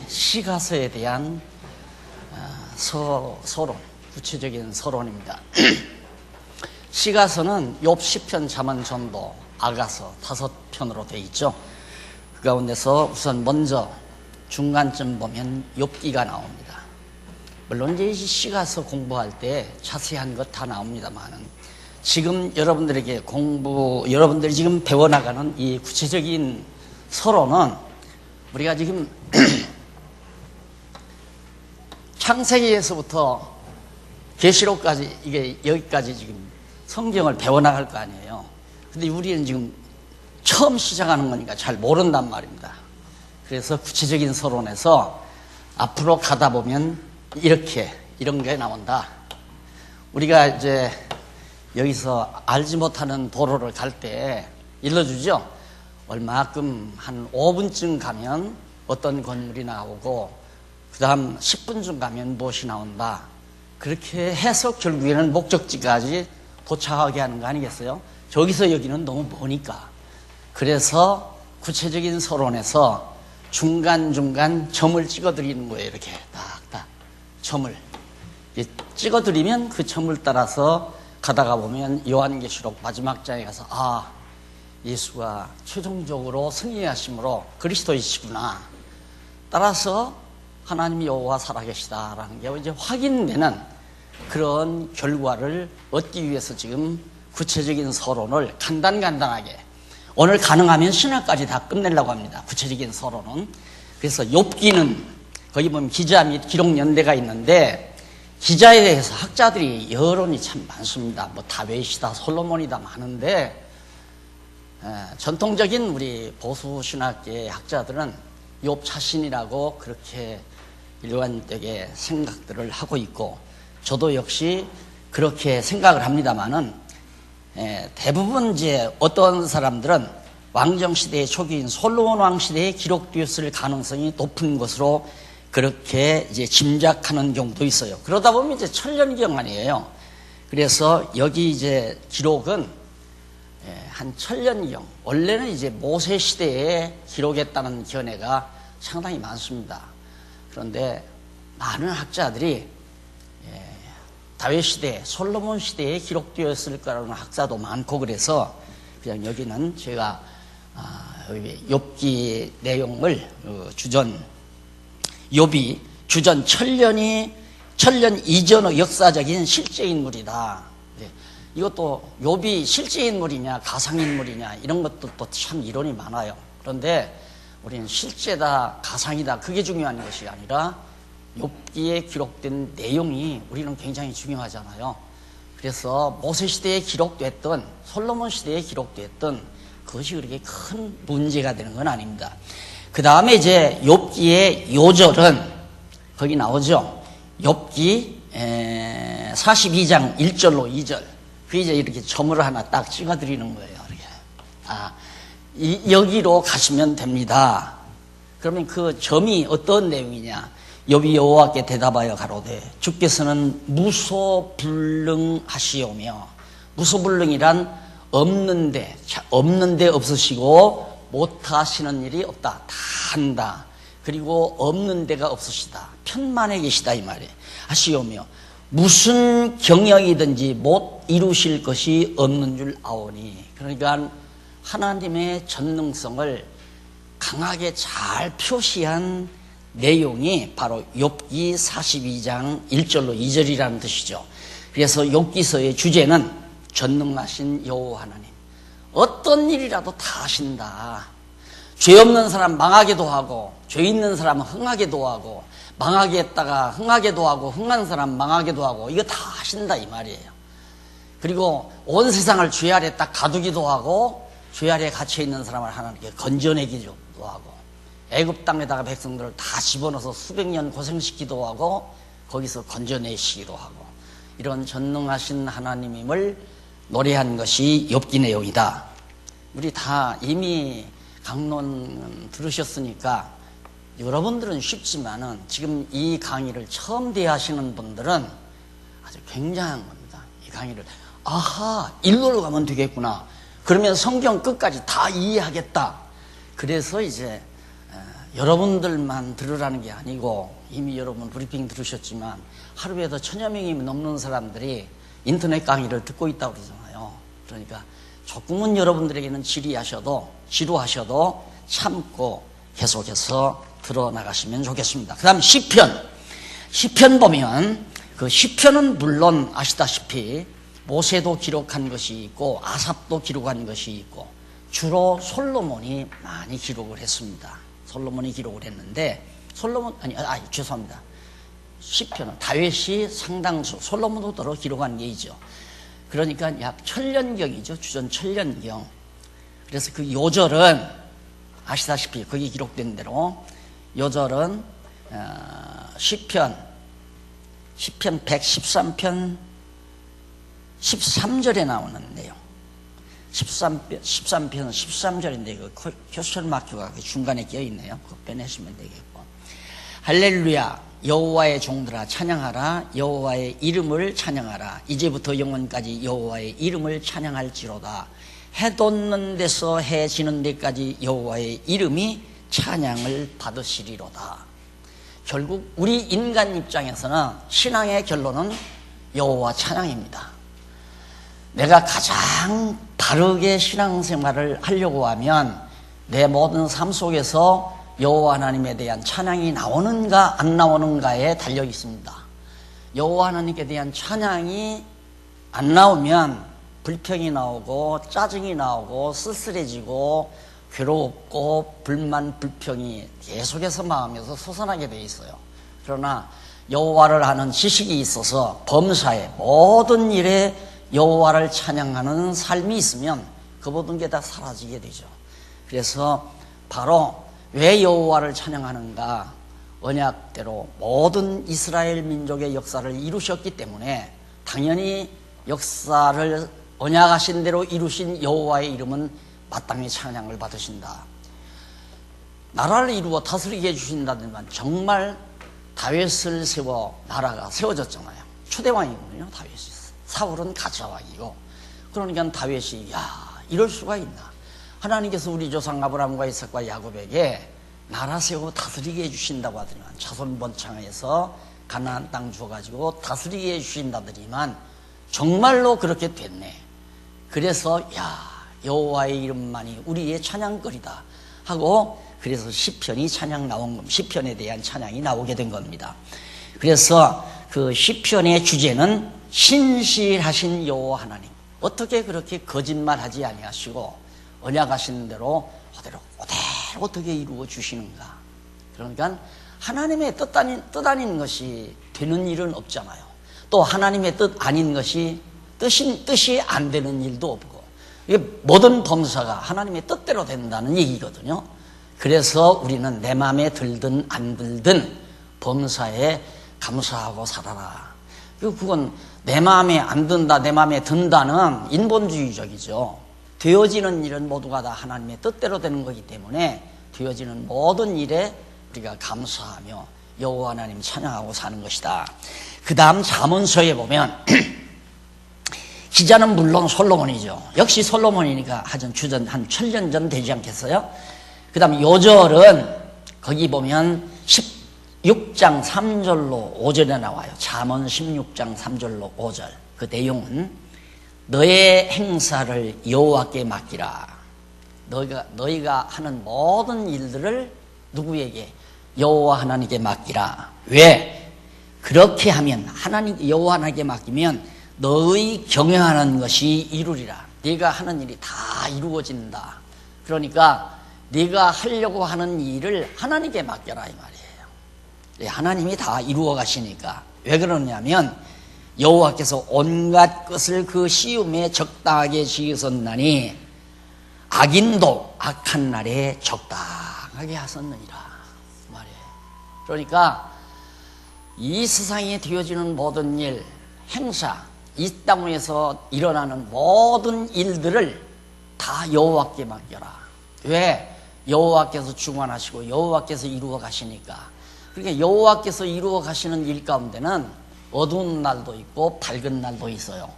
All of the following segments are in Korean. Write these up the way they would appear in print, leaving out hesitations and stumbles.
시가서에 대한 서론, 구체적인 서론입니다. 시가서는 욥, 시편, 잠언, 전도, 아가서 5편으로 되어 있죠. 그 가운데서 우선 먼저 중간쯤 보면 욥기가 나옵니다. 물론 이제 시가서 공부할 때 자세한 것 다 나옵니다만은 지금 여러분들이 지금 배워나가는 이 구체적인 서론은 우리가 지금 창세기에서부터 계시록까지 이게 여기까지 지금 성경을 배워나갈 거 아니에요. 근데 우리는 지금 처음 시작하는 거니까 잘 모른단 말입니다. 그래서 구체적인 서론에서 앞으로 가다 보면 이런 게 나온다. 우리가 이제 여기서 알지 못하는 도로를 갈 때 일러주죠. 얼마큼 한 5분쯤 가면 어떤 건물이 나오고 그 다음 10분쯤 가면 무엇이 나온다. 그렇게 해서 결국에는 목적지까지 도착하게 하는 거 아니겠어요? 저기서 여기는 너무 머니까. 그래서 구체적인 서론에서 중간중간 점을 찍어드리는 거예요. 이렇게 딱딱 점을 찍어드리면 그 점을 따라서 가다가 보면 요한계시록 마지막 장에 가서 예수가 최종적으로 승리하심으로 그리스도이시구나. 따라서 하나님이 여호와 살아계시다라는 게 이제 확인되는 그런 결과를 얻기 위해서 지금 구체적인 서론을 간단하게 오늘 가능하면 신학까지 다 끝내려고 합니다. 구체적인 서론은. 그래서 욥기는 거기 보면 기자 및 기록 연대가 있는데 기자에 대해서 학자들이 여론이 참 많습니다. 뭐 다윗이다 솔로몬이다 많은데 전통적인 우리 보수 신학계의 학자들은 욥 자신이라고 그렇게 일관되게 생각들을 하고 있고 저도 역시 그렇게 생각을 합니다만은 대부분 이제 어떤 사람들은 왕정시대의 초기인 솔로몬 왕시대에 기록되었을 가능성이 높은 것으로 그렇게 이제 짐작하는 경우도 있어요. 그러다 보면 이제 천년경 아니에요. 그래서 여기 이제 기록은 한 천년경, 원래는 이제 모세 시대에 기록했다는 견해가 상당히 많습니다. 그런데 많은 학자들이 다윗 시대, 솔로몬 시대에 기록되었을 거라는 학자도 많고 그래서 그냥 여기는 제가 욥기 내용을 욥이 주전 천년 이전의 역사적인 실제 인물이다. 이것도 욥이 실제 인물이냐 가상인물이냐 이런 것도 또 참 이론이 많아요. 그런데 우리는 실제다 가상이다 그게 중요한 것이 아니라 욥기에 기록된 내용이 우리는 굉장히 중요하잖아요. 그래서 모세 시대에 기록됐던 솔로몬 시대에 기록됐던 그것이 그렇게 큰 문제가 되는 건 아닙니다. 그 다음에 이제 욥기의 요절은 거기 나오죠. 욥기 42장 1절로 2절. 그 이제 이렇게 점을 하나 딱 찍어드리는 거예요. 이렇게. 여기로 가시면 됩니다. 그러면 그 점이 어떤 내용이냐? 욥이 여호와께 대답하여 가로되 주께서는 무소불능하시오며 무소불능이란 없는데 없으시고 못하시는 일이 없다. 다 한다. 그리고 없는 데가 없으시다. 편만에 계시다 이 말이에요. 하시오며 무슨 경영이든지 못 이루실 것이 없는 줄 아오니. 그러니까 하나님의 전능성을 강하게 잘 표시한 내용이 바로 욥기 42장 1절로 2절이라는 뜻이죠. 그래서 욥기서의 주제는 전능하신 여호와 하나님. 어떤 일이라도 다 하신다. 죄 없는 사람 망하게도 하고 죄 있는 사람 흥하게도 하고 망하게 했다가 흥하게도 하고 흥한 사람 망하게도 하고 이거 다 하신다 이 말이에요. 그리고 온 세상을 죄 아래 딱 가두기도 하고 죄 아래 갇혀 있는 사람을 하나님께 건져내기도 하고 애굽 땅에다가 백성들을 다 집어넣어서 수백 년 고생시키기도 하고 거기서 건져내시기도 하고 이런 전능하신 하나님임을 노래한 것이 욥기 내용이다. 우리 다 이미 강론 들으셨으니까 여러분들은 쉽지만은 지금 이 강의를 처음 대하시는 분들은 아주 굉장한 겁니다. 이 강의를 일로로 가면 되겠구나. 그러면 성경 끝까지 다 이해하겠다. 그래서 이제 여러분들만 들으라는 게 아니고 이미 여러분 브리핑 들으셨지만 하루에도 1000여 명이 넘는 사람들이 인터넷 강의를 듣고 있다고 그러잖아요. 그러니까 조금은 여러분들에게는 지루하셔도 참고 계속해서 들어나가시면 좋겠습니다. 그 다음 시편 보면 그 시편은 물론 아시다시피 모세도 기록한 것이 있고 아삽도 기록한 것이 있고 주로 솔로몬이 많이 기록을 했습니다. 솔로몬이 기록을 했는데 죄송합니다. 시편은 다윗이 상당수 솔로몬도 더러 기록한 게 있죠. 그러니까 약 1000년경이죠. 주전 1000년경. 그래서 그 요절은 아시다시피 거기 기록된 대로 요절은 시편 113편 13절에 나오는 내용. 13편 13절인데 그 퀘스천 마크가 그 중간에 끼어 있네요. 그거 빼내시면 되겠고. 할렐루야 여호와의 종들아 찬양하라. 여호와의 이름을 찬양하라. 이제부터 영원까지 여호와의 이름을 찬양할지로다. 해 돋는 데서 해 지는 데까지 여호와의 이름이 찬양을 받으시리로다. 결국 우리 인간 입장에서는 신앙의 결론은 여호와 찬양입니다. 내가 가장 바르게 신앙생활을 하려고 하면 내 모든 삶 속에서 여호와 하나님에 대한 찬양이 나오는가 안 나오는가에 달려 있습니다. 여호와 하나님께 대한 찬양이 안 나오면 불평이 나오고 짜증이 나오고 쓸쓸해지고 괴롭고 불만 불평이 계속해서 마음에서 솟아나게 돼 있어요. 그러나 여호와를 아는 지식이 있어서 범사에 모든 일에 여호와를 찬양하는 삶이 있으면 그 모든 게 다 사라지게 되죠. 그래서 바로 왜 여호와를 찬양하는가? 언약대로 모든 이스라엘 민족의 역사를 이루셨기 때문에 당연히 역사를 언약하신 대로 이루신 여호와의 이름은 마땅히 찬양을 받으신다. 나라를 이루어 다스리게 해주신다지만 정말 다윗을 세워 나라가 세워졌잖아요. 초대왕이거든요. 다윗이. 사울은 가짜왕이고. 그러니까 다윗이 이럴 수가 있나. 하나님께서 우리 조상 아브라함과 이삭과 야곱에게 나라 세우고 다스리게 해주신다고 하더니만 자손 번창해서 가나안 땅 주어가지고 다스리게 해주신다더니만 정말로 그렇게 됐네. 그래서 여호와의 이름만이 우리의 찬양거리다 하고 그래서 시편이 시편에 대한 찬양이 나오게 된 겁니다. 그래서 그 시편의 주제는 신실하신 여호와 하나님, 어떻게 그렇게 거짓말하지 아니하시고 언약하시는 대로 그대로 어떻게 이루어 주시는가. 그러니까 하나님의 뜻 아닌 것이 되는 일은 없잖아요. 또 하나님의 뜻 아닌 것이 뜻이 안 되는 일도 없고, 이게 모든 범사가 하나님의 뜻대로 된다는 얘기거든요. 그래서 우리는 내 마음에 들든 안 들든 범사에 감사하고 살아라. 그건 내 마음에 안 든다, 내 마음에 든다는 인본주의적이죠. 되어지는 일은 모두가 다 하나님의 뜻대로 되는 거기 때문에 되어지는 모든 일에 우리가 감사하며 여호와 하나님 찬양하고 사는 것이다. 그 다음 잠언서에 보면 기자는 물론 솔로몬이죠. 역시 솔로몬이니까 주전 한 1000년 전 되지 않겠어요? 그 다음 요절은 거기 보면 16장 3절로 5절에 나와요. 잠언 16장 3절로 5절. 그 내용은 너의 행사를 여호와께 맡기라. 너희가 하는 모든 일들을 누구에게? 여호와 하나님께 맡기라. 왜? 그렇게 하면 여호와 하나님께 맡기면 너의 경영하는 것이 이루리라. 네가 하는 일이 다 이루어진다. 그러니까 네가 하려고 하는 일을 하나님께 맡겨라 이 말이에요. 하나님이 다 이루어 가시니까. 왜 그러냐면 여호와께서 온갖 것을 그 시음에 적당하게 지으셨나니 악인도 악한 날에 적당하게 하셨느니라 말이에요. 그러니까 이 세상에 되어지는 모든 일, 행사, 이 땅에서 일어나는 모든 일들을 다 여호와께 맡겨라. 왜? 여호와께서 주관하시고 여호와께서 이루어 가시니까. 그러니까 여호와께서 이루어 가시는 일 가운데는 어두운 날도 있고 밝은 날도 있어요.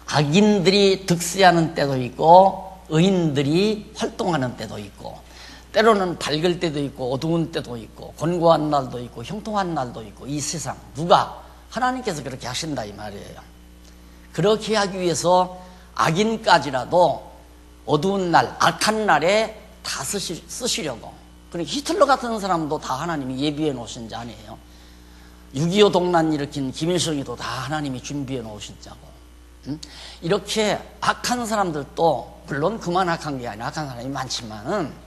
악인들이 득세하는 때도 있고 의인들이 활동하는 때도 있고 때로는 밝을 때도 있고 어두운 때도 있고 곤고한 날도 있고 형통한 날도 있고 이 세상 누가? 하나님께서 그렇게 하신다 이 말이에요. 그렇게 하기 위해서 악인까지라도 어두운 날, 악한 날에 다 쓰시려고. 그러니까 히틀러 같은 사람도 다 하나님이 예비해 놓으신 자 아니에요. 6.25 동란 일으킨 김일성이도 다 하나님이 준비해 놓으신 자고. 이렇게 악한 사람들도 물론 그만 악한 게 아니라 악한 사람이 많지만은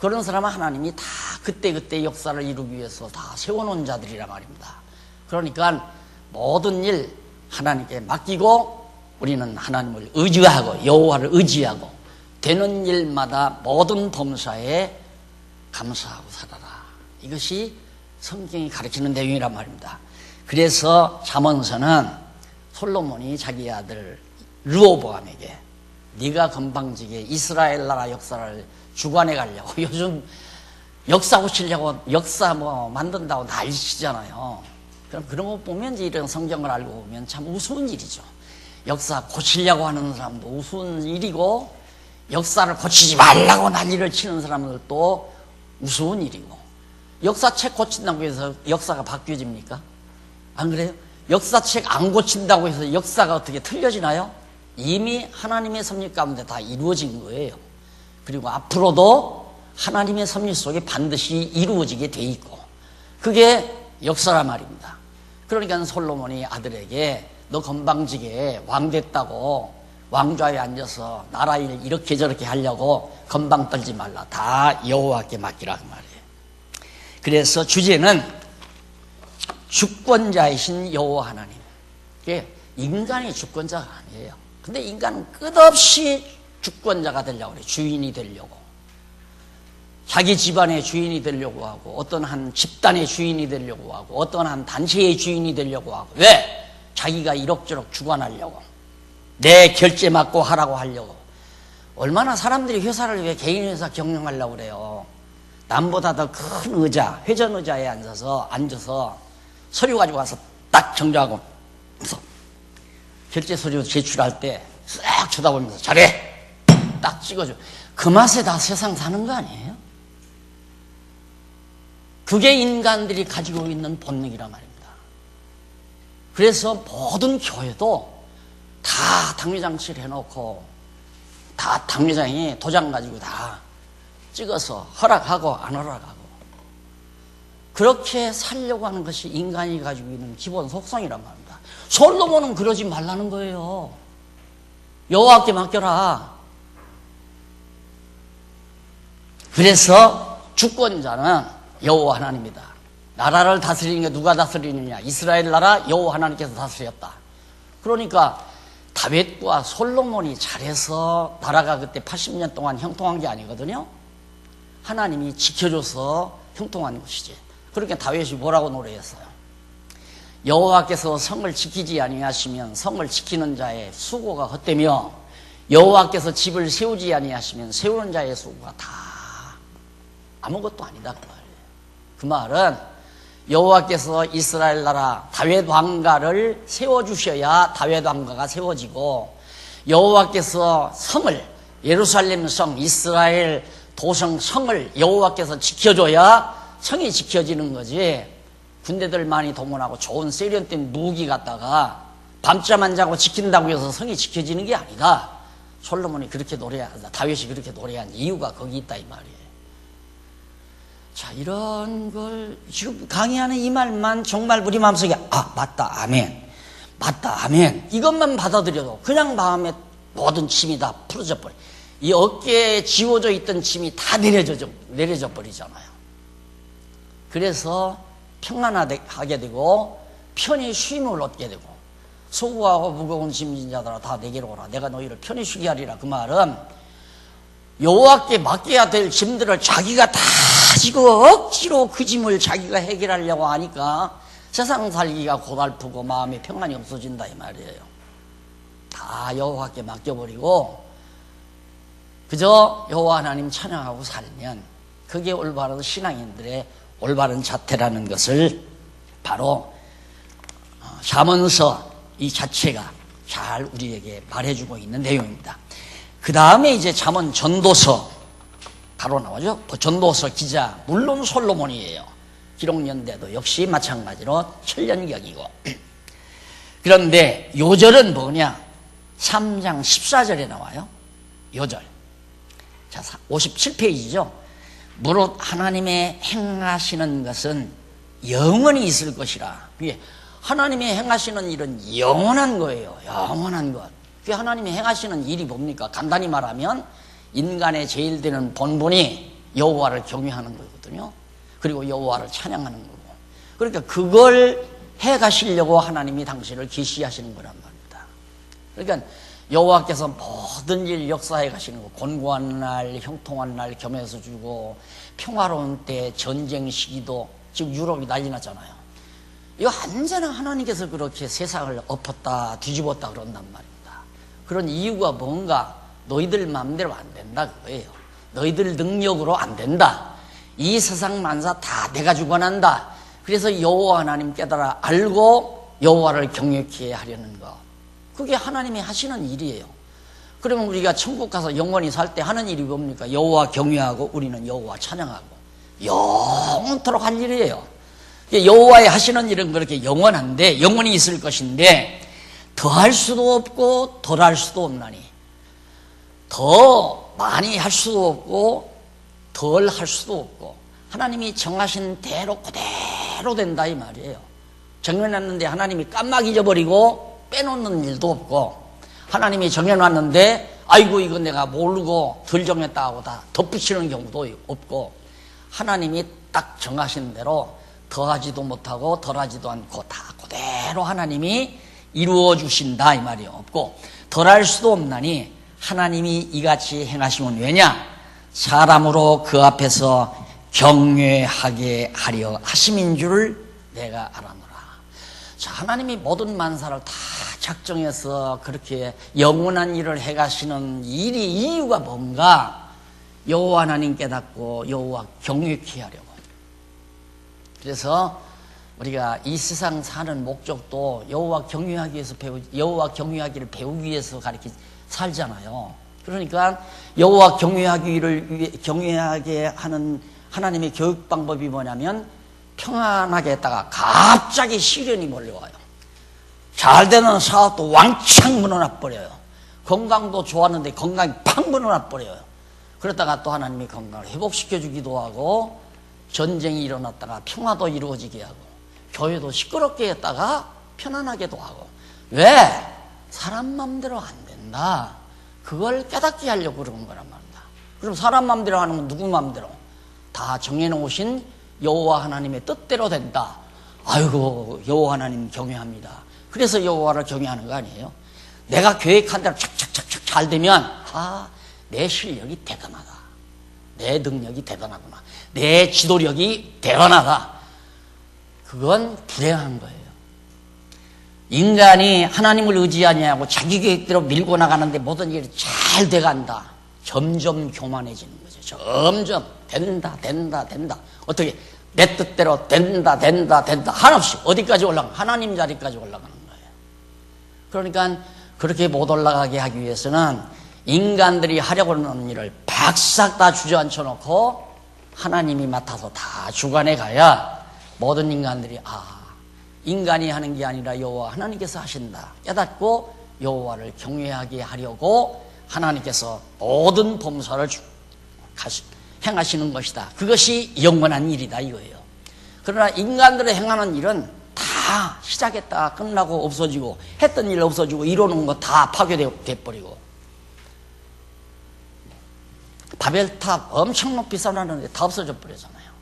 그런 사람은 하나님이 다 그때그때 역사를 이루기 위해서 다 세워놓은 자들이란 말입니다. 그러니까 모든 일 하나님께 맡기고 우리는 하나님을 의지하고 여호와를 의지하고 되는 일마다 모든 범사에 감사하고 살아라. 이것이 성경이 가르치는 내용이란 말입니다. 그래서 잠언서는 솔로몬이 자기 아들 르호보암에게 네가 건방지게 이스라엘 나라 역사를 주관해 가려고 요즘 역사 고치려고 역사 뭐 만든다고 난리치잖아요. 그럼 그런 거 보면 이제 이런 성경을 알고 보면 참 우스운 일이죠. 역사 고치려고 하는 사람도 우스운 일이고 역사를 고치지 말라고 난리를 치는 사람들도 우스운 일이고 역사책 고친다고 해서 역사가 바뀌어집니까? 안 그래요? 역사책 안 고친다고 해서 역사가 어떻게 틀려지나요? 이미 하나님의 섭리 가운데 다 이루어진 거예요. 그리고 앞으로도 하나님의 섭리 속에 반드시 이루어지게 돼 있고 그게 역사란 말입니다. 그러니까 솔로몬이 아들에게 너 건방지게 왕 됐다고 왕좌에 앉아서 나라 일 이렇게 저렇게 하려고 건방 떨지 말라. 다 여호와께 맡기라 그 말이에요. 그래서 주제는 주권자이신 여호와 하나님. 이게 인간이 주권자가 아니에요. 근데 인간은 끝없이 주권자가 되려고 그래. 주인이 되려고. 자기 집안의 주인이 되려고 하고 어떤 한 집단의 주인이 되려고 하고 어떤 한 단체의 주인이 되려고 하고 왜? 자기가 이럭저럭 주관하려고 내 결제 맡고 하라고 하려고. 얼마나 사람들이 회사를 왜 개인 회사 경영하려고 그래요. 남보다 더 큰 의자, 회전 의자에 앉아서 서류 가지고 와서 딱 정정하고 그래서 결제 서류 제출할 때 싹 쳐다보면서 잘해 딱 찍어줘. 그 맛에 다 세상 사는 거 아니에요? 그게 인간들이 가지고 있는 본능이란 말입니다. 그래서 모든 교회도 다 당회장치를 해놓고 다 당회장이 도장 가지고 다 찍어서 허락하고 안 허락하고 그렇게 살려고 하는 것이 인간이 가지고 있는 기본 속성이란 말입니다. 솔로몬은 그러지 말라는 거예요. 여호와께 맡겨라. 그래서 주권자는 여호와 하나님이다. 나라를 다스리는 게 누가 다스리느냐? 이스라엘 나라 여호와 하나님께서 다스렸다. 그러니까 다윗과 솔로몬이 잘해서 나라가 그때 80년 동안 형통한 게 아니거든요. 하나님이 지켜줘서 형통한 것이지. 그렇게 다윗이 뭐라고 노래했어요? 여호와께서 성을 지키지 아니하시면 성을 지키는 자의 수고가 헛되며 여호와께서 집을 세우지 아니하시면 세우는 자의 수고가 다 아무것도 아니다 그 말이에요. 그 말은 여호와께서 이스라엘 나라 다윗 왕가를 세워주셔야 다윗 왕가가 세워지고 여호와께서 성을 예루살렘 성 이스라엘 도성 성을 여호와께서 지켜줘야 성이 지켜지는 거지. 군대들 많이 동원하고 좋은 세련된 무기 갖다가 밤잠 안 자고 지킨다고 해서 성이 지켜지는 게 아니다. 솔로몬이 그렇게 노래한다. 다윗이 그렇게 노래한 이유가 거기 있다 이 말이에요. 자, 이런 걸 지금 강의하는 이 말만 정말 우리 마음속에 맞다 아멘 맞다 아멘 이것만 받아들여도 그냥 마음에 모든 짐이 다 풀어져 버려. 이 어깨에 지워져 있던 짐이 다 내려져 버리잖아요. 그래서 평안하게 되고 편히 쉼을 얻게 되고 수고하고 무거운 짐진 자들아 다 내게로 오라. 내가 너희를 편히 쉬게 하리라. 그 말은 여호와께 맡겨야 될 짐들을 자기가 다 지고 억지로 그 짐을 자기가 해결하려고 하니까 세상 살기가 고달프고 마음에 평안이 없어진다 이 말이에요. 다 여호와께 맡겨버리고 그저 여호와 하나님 찬양하고 살면 그게 올바른 신앙인들의 올바른 자태라는 것을 바로 잠언서 이 자체가 잘 우리에게 말해주고 있는 내용입니다. 그 다음에 이제 잠언 전도서 바로 나오죠. 전도서 기자, 물론 솔로몬이에요. 기록연대도 역시 마찬가지로 7년경이고. 그런데 요절은 뭐냐? 3장 14절에 나와요. 요절. 자, 57페이지죠. 무릇 하나님의 행하시는 것은 영원히 있을 것이라. 그게 하나님이 행하시는 일은 영원한 거예요. 영원한 것. 그게 하나님이 행하시는 일이 뭡니까? 간단히 말하면 인간의 제일 되는 본분이 여호와를 경외하는 거거든요. 그리고 여호와를 찬양하는 거고. 그러니까 그걸 해가시려고 하나님이 당신을 계시하시는 거란 말입니다. 그러니까 여호와께서 모든 일 역사해 가시는 거, 곤고한 날, 형통한 날 겸해서 주고, 평화로운 때, 전쟁 시기도, 지금 유럽이 난리 났잖아요. 이거 언제나 하나님께서 그렇게 세상을 엎었다 뒤집었다 그런단 말입니다. 그런 이유가 뭔가? 너희들 마음대로 안 된다 그거예요. 너희들 능력으로 안 된다. 이 세상 만사 다 내가 주관한다. 그래서 여호와 하나님 깨달아 알고 여호와를 경외케 하려는 거. 그게 하나님이 하시는 일이에요. 그러면 우리가 천국 가서 영원히 살 때 하는 일이 뭡니까? 여호와 경외하고 우리는 여호와 찬양하고 영원토록 할 일이에요. 여호와의 하시는 일은 그렇게 영원한데, 영원히 있을 것인데 더할 수도 없고 덜 할 수도 없나니, 더 많이 할 수도 없고 덜 할 수도 없고, 하나님이 정하신 대로 그대로 된다 이 말이에요. 정해놨는데 하나님이 깜막 잊어버리고 빼놓는 일도 없고, 하나님이 정해놨는데 아이고 이거 내가 모르고 덜 정했다 하고 다 덧붙이는 경우도 없고, 하나님이 딱 정하신 대로 더하지도 못하고 덜하지도 않고 다 그대로 하나님이 이루어 주신다 이 말이 없고, 덜할 수도 없나니 하나님이 이같이 행하시면 왜냐? 사람으로 그 앞에서 경외하게 하려 하심인 줄을 내가 알아노라. 자, 하나님이 모든 만사를 다 작정해서 그렇게 영원한 일을 해가시는 일이 이유가 뭔가? 여호와 하나님 깨닫고 여호와 경외케 하려고. 그래서 우리가 이 세상 사는 목적도 여호와 경외하기 위해서 여호와 경외하기를 배우기 위해서 가르치 살잖아요. 그러니까 여호와 경외하게 하는 하나님의 교육 방법이 뭐냐면, 평안하게 했다가 갑자기 시련이 몰려와요. 잘 되는 사업도 왕창 무너져 버려요. 건강도 좋았는데 건강이 팍 무너져 버려요. 그러다가 또 하나님이 건강을 회복시켜 주기도 하고, 전쟁이 일어났다가 평화도 이루어지게 하고, 교회도 시끄럽게 했다가 편안하게도 하고. 왜? 사람 맘대로 안 된다. 그걸 깨닫게 하려고 그러는 거란 말입니다. 그럼 사람 맘대로 하는 건 누구 맘대로? 다 정해놓으신 여호와 하나님의 뜻대로 된다. 아이고 여호와 하나님 경외합니다. 그래서 여호와를 경외하는 거 아니에요? 내가 계획한 대로 착착착착 잘 되면 내 실력이 대단하다. 내 능력이 대단하구나. 내 지도력이 대단하다. 그건 불행한 거예요. 인간이 하나님을 의지하지 않고 자기 계획대로 밀고 나가는데 모든 일이 잘 돼간다. 점점 교만해지는 거죠. 점점 된다. 어떻게? 내 뜻대로 된다. 한없이 어디까지 올라가? 하나님 자리까지 올라가는 거예요. 그러니까 그렇게 못 올라가게 하기 위해서는 인간들이 하려고 하는 일을 박싹 다 주저앉혀 놓고 하나님이 맡아서 다 주관해 가야 모든 인간들이 인간이 하는 게 아니라 여호와 하나님께서 하신다 깨닫고 여호와를 경외하게 하려고 하나님께서 모든 범사를 행하시는 것이다. 그것이 영원한 일이다 이거예요. 그러나 인간들의 행하는 일은 다 시작했다가 끝나고 없어지고, 했던 일 없어지고, 이루는 거 다 파괴돼 버리고. 바벨탑 엄청 높이 쌓아놨는데 다 없어져 버리잖아요.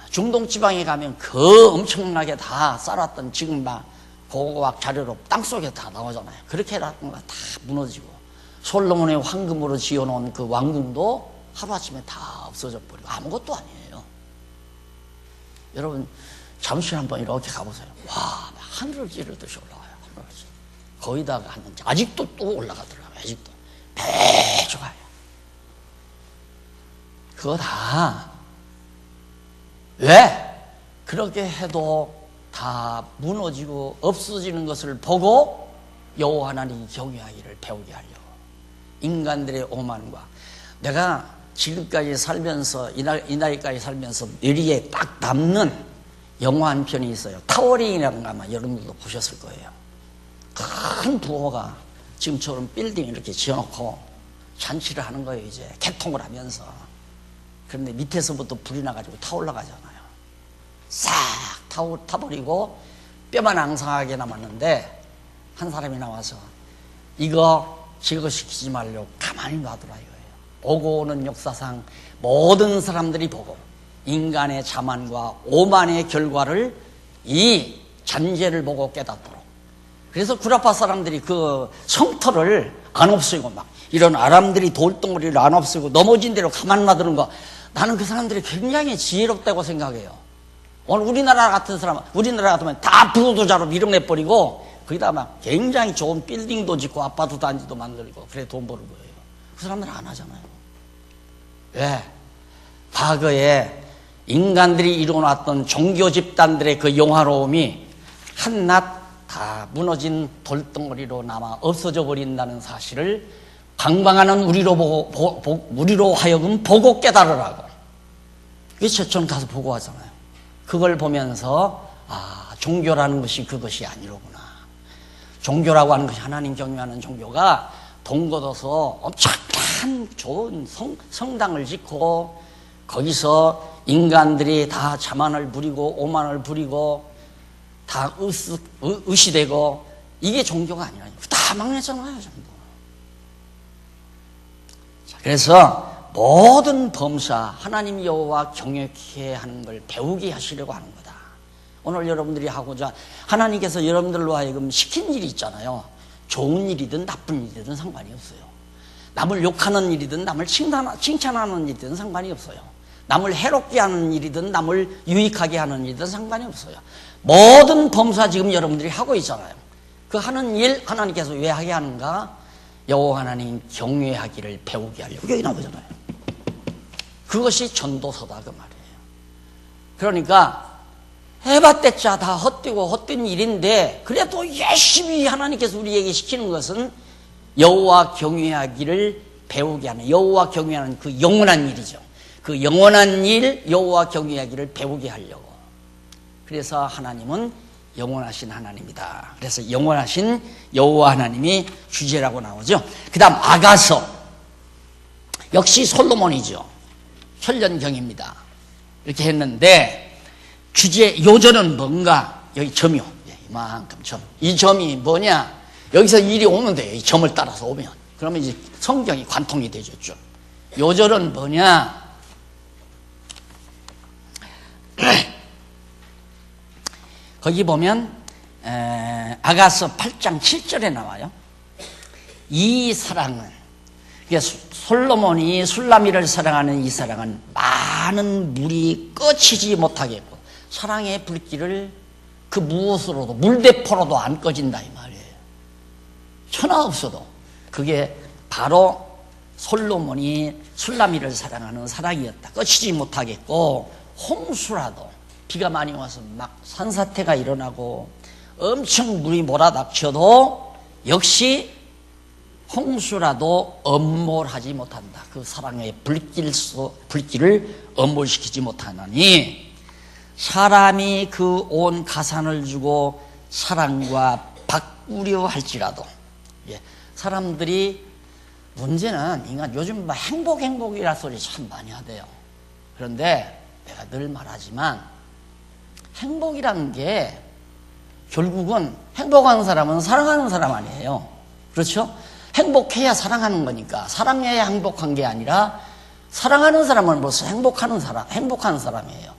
중동 지방에 가면 그 엄청나게 다 쌓았던 지금 막 고고학 자료로 땅속에 다 나오잖아요. 그렇게 해놨던 거 다 무너지고, 솔로몬의 황금으로 지어놓은 그 왕궁도 하루아침에 다 없어져 버리고 아무것도 아니에요. 여러분 잠시 한번 이렇게 가보세요. 와, 하늘을 찌르듯이 올라와요. 하늘을 찌르. 거의 다 갔는지 아직도 또 올라가더라고요. 아직도 매주 가요. 그거 다 왜? 그렇게 해도 다 무너지고 없어지는 것을 보고 여호와 하나님 경외하기를 배우게 하려고. 인간들의 오만과, 내가 지금까지 살면서 이 나이까지 살면서 뇌리에 딱 남는 영화 한 편이 있어요. 타워링이라는 거 아마 여러분들도 보셨을 거예요. 큰 부호가 지금처럼 빌딩 이렇게 지어놓고 잔치를 하는 거예요. 이제 개통을 하면서. 그런데 밑에서부터 불이 나가지고 타올라가잖아요. 싹 타버리고 뼈만 앙상하게 남았는데 한 사람이 나와서 이거 제거시키지 말려고 가만히 놔두라 이거예요. 오고 오는 역사상 모든 사람들이 보고 인간의 자만과 오만의 결과를 이 잔재를 보고 깨닫도록. 그래서 구라파 사람들이 그 성터를 안 없애고 막 이런 아람들이 돌덩어리를 안 없애고 넘어진 대로 가만 놔두는 거, 나는 그 사람들이 굉장히 지혜롭다고 생각해요. 오늘 우리나라 같으면 다 부도자로 밀어내버리고 거기다 막 굉장히 좋은 빌딩도 짓고 아파트 단지도 만들고 그래 돈 버는 거예요. 그 사람들은 안 하잖아요. 왜? 과거에 인간들이 이루어놨던 종교 집단들의 그 영화로움이 한낱 다 무너진 돌덩어리로 남아 없어져 버린다는 사실을 방방하는 우리로 하여금 보고 깨달으라고. 그게 저처럼 가서 보고 하잖아요. 그걸 보면서 종교라는 것이 그것이 아니로구나. 종교라고 하는 것이 하나님 경외하는 종교가 돈 걷어서 엄청 큰 좋은 성당을 짓고 거기서 인간들이 다 자만을 부리고 오만을 부리고 다 의시되고 이게 종교가 아니라 다 망했잖아요. 전부. 그래서 모든 범사 하나님 여호와 경외케 하는 걸 배우게 하시려고 하는 거다. 오늘 여러분들이 하고자 하나님께서 여러분들로 하여금 시킨 일이 있잖아요. 좋은 일이든 나쁜 일이든 상관이 없어요. 남을 욕하는 일이든 남을 칭찬하는 일이든 상관이 없어요. 남을 해롭게 하는 일이든 남을 유익하게 하는 일이든 상관이 없어요. 모든 범사 지금 여러분들이 하고 있잖아요. 그 하는 일 하나님께서 왜 하게 하는가? 여호와 하나님 경외하기를 배우게 하려고. 여기 나오잖아요. 그것이 전도서다 그 말이에요. 그러니까 해봤댔자 다 헛되고 헛된 일인데 그래도 열심히 하나님께서 우리에게 시키는 것은 여호와 경외하기를 배우게 하는, 여호와 경외하는 그 영원한 일이죠. 그 영원한 일 여호와 경외하기를 배우게 하려고. 그래서 하나님은 영원하신 하나님이다. 그래서 영원하신 여호와 하나님이 주제라고 나오죠. 그 다음 아가서, 역시 솔로몬이죠. 천년경입니다. 이렇게 했는데 주제 요절은 뭔가? 여기 점이요. 이만큼 점. 이 점이 뭐냐? 여기서 일이 오면 돼요. 이 점을 따라서 오면. 그러면 이제 성경이 관통이 되죠. 쭉. 요절은 뭐냐? 거기 보면 아가서 8장 7절에 나와요. 이 사랑은, 솔로몬이 술라미를 사랑하는 이 사랑은 많은 물이 꺼지지 못하겠고 사랑의 불길을 그 무엇으로도 물대포로도 안 꺼진다 이 말이에요. 천하 없어도. 그게 바로 솔로몬이 술라미를 사랑하는 사랑이었다. 꺼지지 못하겠고 홍수라도 비가 많이 와서 막 산사태가 일어나고 엄청 물이 몰아닥쳐도 역시 홍수라도 엄몰하지 못한다. 그 사랑의 불길을 엄몰시키지 못하나니 사람이 그 온 가산을 주고 사랑과 바꾸려 할지라도. 사람들이 문제는 인간 요즘 막 행복이라 소리 참 많이 하대요. 그런데 내가 늘 말하지만 행복이라는 게 결국은 행복한 사람은 사랑하는 사람 아니에요. 그렇죠? 행복해야 사랑하는 거니까 사랑해야 행복한 게 아니라 사랑하는 사람은 벌써 행복한 사람이에요.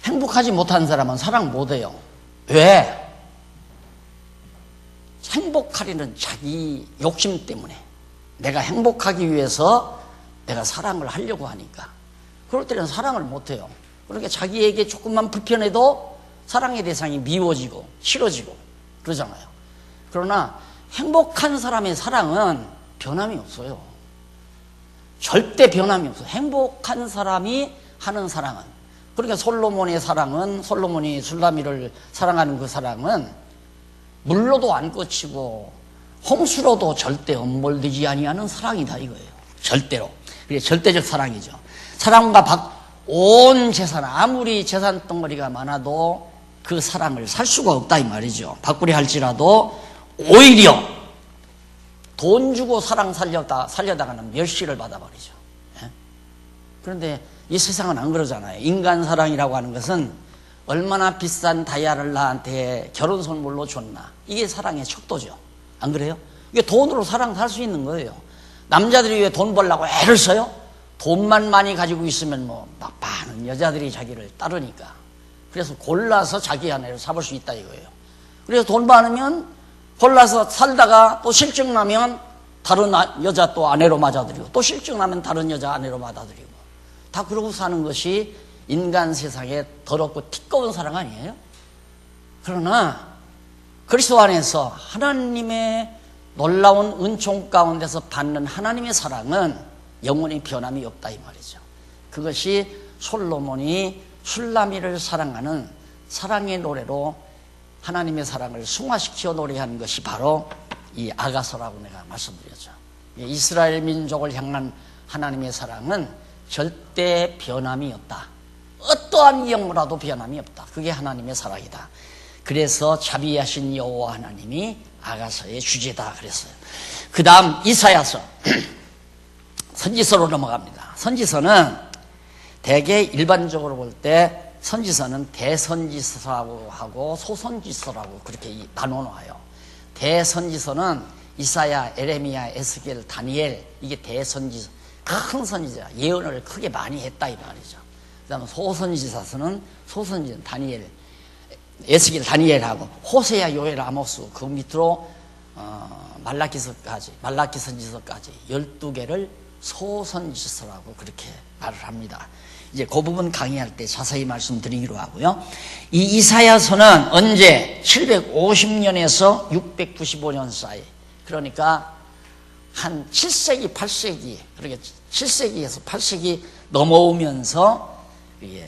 행복하지 못한 사람은 사랑 못해요. 왜? 행복하려는 자기 욕심 때문에 내가 행복하기 위해서 내가 사랑을 하려고 하니까 그럴 때는 사랑을 못해요. 그러니까 자기에게 조금만 불편해도 사랑의 대상이 미워지고 싫어지고 그러잖아요. 그러나 행복한 사람의 사랑은 변함이 없어요. 절대 변함이 없어요. 행복한 사람이 하는 사랑은. 그러니까 솔로몬의 사랑은, 솔로몬이 술라미를 사랑하는 그 사랑은 물로도 안 꺼치고 홍수로도 절대 엄몰되지 아니하는 사랑이다 이거예요. 절대로. 그게 절대적 사랑이죠. 사랑과 온 재산, 아무리 재산 덩어리가 많아도 그 사랑을 살 수가 없다 이 말이죠. 바꾸려 할지라도 오히려 돈 주고 사랑 살려다가는 멸시를 받아버리죠. 예? 그런데 이 세상은 안 그러잖아요. 인간 사랑이라고 하는 것은 얼마나 비싼 다이아를 나한테 결혼 선물로 줬나, 이게 사랑의 척도죠. 안 그래요? 이게 돈으로 사랑 살 수 있는 거예요. 남자들이 왜 돈 벌려고 애를 써요? 돈만 많이 가지고 있으면 뭐 막 많은 여자들이 자기를 따르니까. 그래서 골라서 자기 아내를 잡을 수 있다 이거예요. 그래서 돈 많으면 골라서 살다가 또 실증나면 다른 여자 또 아내로 맞아들이고, 또 실증나면 다른 여자 아내로 맞아들이고, 다 그러고 사는 것이 인간 세상에 더럽고 티꺼운 사랑 아니에요? 그러나 그리스도 안에서 하나님의 놀라운 은총 가운데서 받는 하나님의 사랑은 영원히 변함이 없다 이 말이죠. 그것이 솔로몬이 슐라미를 사랑하는 사랑의 노래로 하나님의 사랑을 승화시켜 노래하는 것이 바로 이 아가서라고 내가 말씀드렸죠. 이스라엘 민족을 향한 하나님의 사랑은 절대 변함이 없다. 어떠한 영무라도 변함이 없다. 그게 하나님의 사랑이다. 그래서 자비하신 여호와 하나님이 아가서의 주제다 그랬어요. 그 다음 이사야서 선지서로 넘어갑니다. 선지서는 대개 일반적으로 볼 때 선지서는 대선지서라고 하고 소선지서라고 그렇게 나눠놔요. 대선지서는 이사야, 에레미야, 에스겔, 다니엘, 이게 대선지서, 큰 선지자, 예언을 크게 많이 했다 이 말이죠. 그 다음에 소선지서는 다니엘, 에스겔, 다니엘하고 호세야, 요엘, 아모스, 그 밑으로 말라기 선지서까지 12개를 소선지서라고 그렇게 말을 합니다. 이제 그 부분 강의할 때 자세히 말씀드리기로 하고요. 이 이사야서는 언제 750년에서 695년 사이, 그러니까 한 7세기, 8세기, 그러니까 7세기에서 8세기 넘어오면서 이게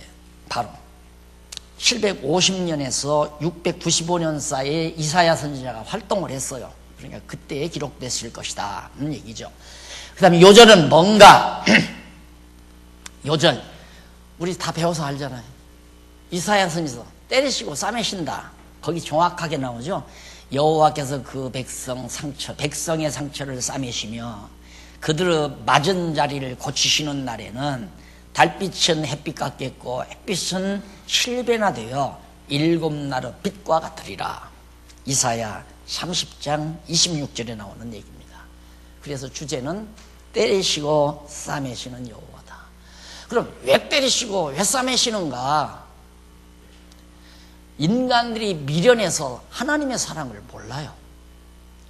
바로 750년에서 695년 사이에 이사야 선지자가 활동을 했어요. 그러니까 그때에 기록됐을 것이다 는 얘기죠. 그 다음에 요절은 뭔가? 요절 우리 다 배워서 알잖아요. 이사야 선지서 때리시고 싸매신다, 거기 정확하게 나오죠. 여호와께서 그 백성의 상처를 싸매시며 그들의 맞은 자리를 고치시는 날에는 달빛은 햇빛 같겠고 햇빛은 7배나 되어 7날의 빛과 같으리라. 이사야 30장 26절에 나오는 얘기입니다. 그래서 주제는 때리시고 싸매시는 여호와다. 그럼 왜 때리시고 왜 싸매시는가? 인간들이 미련해서 하나님의 사랑을 몰라요.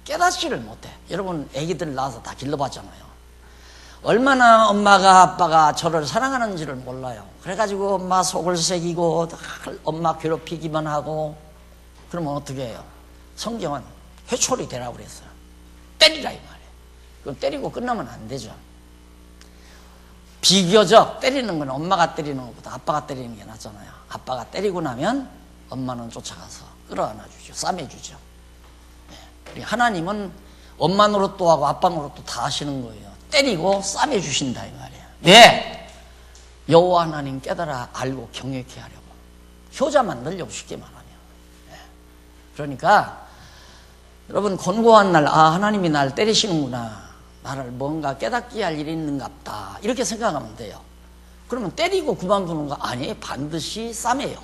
깨닫지를 못해. 여러분 애기들 낳아서 다 길러봤잖아요. 얼마나 엄마가 아빠가 저를 사랑하는지를 몰라요. 그래가지고 엄마 속을 새기고 엄마 괴롭히기만 하고, 그러면 어떻게 해요? 성경은 회초리 대라고 그랬어요. 때리라 이 말이에요. 그럼 때리고 끝나면 안 되죠. 비교적 때리는 건 엄마가 때리는 것보다 아빠가 때리는 게 낫잖아요. 아빠가 때리고 나면 엄마는 쫓아가서 끌어안아 주죠. 싸매주죠. 네. 하나님은 엄마 노릇도 하고 아빠 노릇도 다 하시는 거예요. 때리고 싸매주신다 이 말이에요. 왜? 여호와 하나님 깨달아 알고 경외케 하려고. 효자 만들려고 쉽게 말하면. 네. 그러니까 여러분 권고한 날, 하나님이 날 때리시는구나, 나를 뭔가 깨닫게 할 일이 있는갑다, 이렇게 생각하면 돼요. 그러면 때리고 그만두는 거 아니에요. 반드시 싸매요.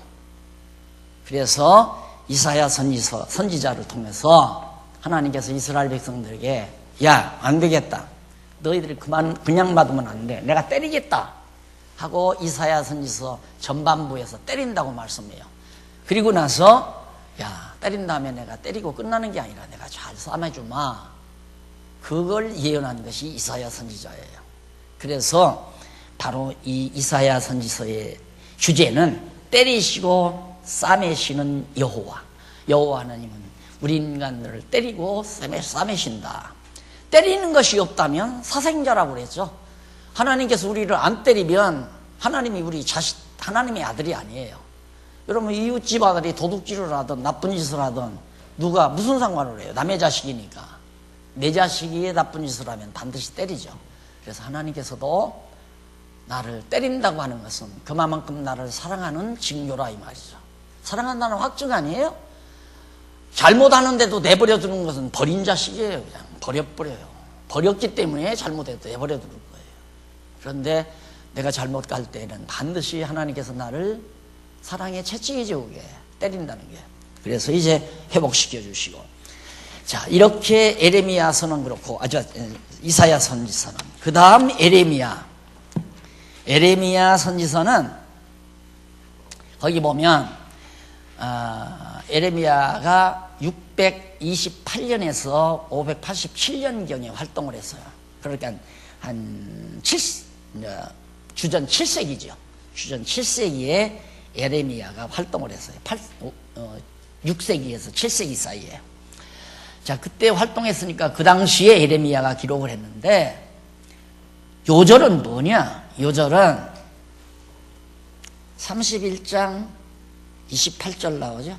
그래서 이사야 선지자를 통해서 하나님께서 이스라엘 백성들에게 야, 안 되겠다, 너희들이 그냥 받으면 안 돼, 내가 때리겠다 하고 이사야 선지서 전반부에서 때린다고 말씀해요. 그리고 나서 야, 때린 다음에 내가 때리고 끝나는 게 아니라 내가 잘 싸매주마, 그걸 예언한 것이 이사야 선지자예요. 그래서 바로 이 이사야 선지서의 주제는 때리시고 싸매시는 여호와. 여호와 하나님은 우리 인간들을 때리고 싸매신다. 때리는 것이 없다면 사생자라고 그랬죠. 하나님께서 우리를 안 때리면 하나님이 하나님의 아들이 아니에요. 여러분 이웃집 아들이 도둑질을 하든 나쁜 짓을 하든 누가 무슨 상관을 해요? 남의 자식이니까. 내 자식이 나쁜 짓을 하면 반드시 때리죠. 그래서 하나님께서도 나를 때린다고 하는 것은 그만큼 나를 사랑하는 징조라 이 말이죠. 사랑한다는 확증 아니에요? 잘못하는데도 내버려 두는 것은 버린 자식이에요. 그냥 버려버려요. 버렸기 때문에 잘못해도 내버려 두는 거예요. 그런데 내가 잘못 갈 때는 반드시 하나님께서 나를 사랑에 채찍이 지우게 때린다는 게. 그래서 이제 회복시켜 주시고. 자, 이렇게 에레미야서는 그렇고, 이사야 선지서는. 그 다음 에레미야 선지서는 거기 보면, 에레미야가 628년에서 587년경에 활동을 했어요. 그러니까 주전 7세기죠. 주전 7세기에 에레미야가 활동을 했어요. 6세기에서 7세기 사이에. 자, 그때 활동했으니까 그 당시에 에레미야가 기록을 했는데, 요절은 뭐냐? 요절은 31장 28절 나오죠?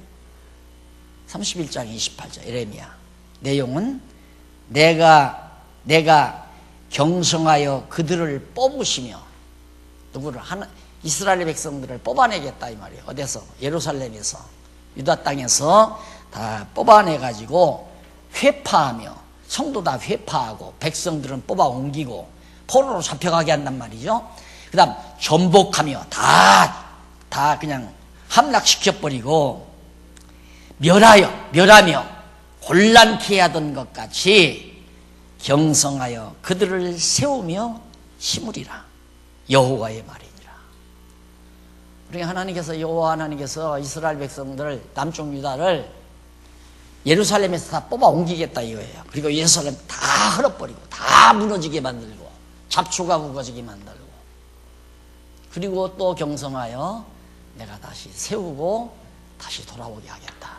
31장 28절 에레미야. 내용은 내가 경성하여 그들을 뽑으시며, 누구를? 이스라엘 백성들을 뽑아내겠다 이 말이에요. 어디서? 예루살렘에서, 유다 땅에서 다 뽑아내가지고 회파하며, 성도 다 회파하고 백성들은 뽑아 옮기고 포로로 잡혀가게 한단 말이죠. 그 다음 전복하며 다 그냥 함락시켜버리고 멸하며 곤란케 하던 것 같이 경성하여 그들을 세우며 심으리라. 여호와의 말이니라. 그러니까 하나님께서, 여호와 하나님께서 이스라엘 백성들을, 남쪽 유다를 예루살렘에서 다 뽑아 옮기겠다 이거예요. 그리고 예루살렘 다 헐어버리고 다 무너지게 만들고 잡초가 우거지게 만들고, 그리고 또 경성하여 내가 다시 세우고 다시 돌아오게 하겠다.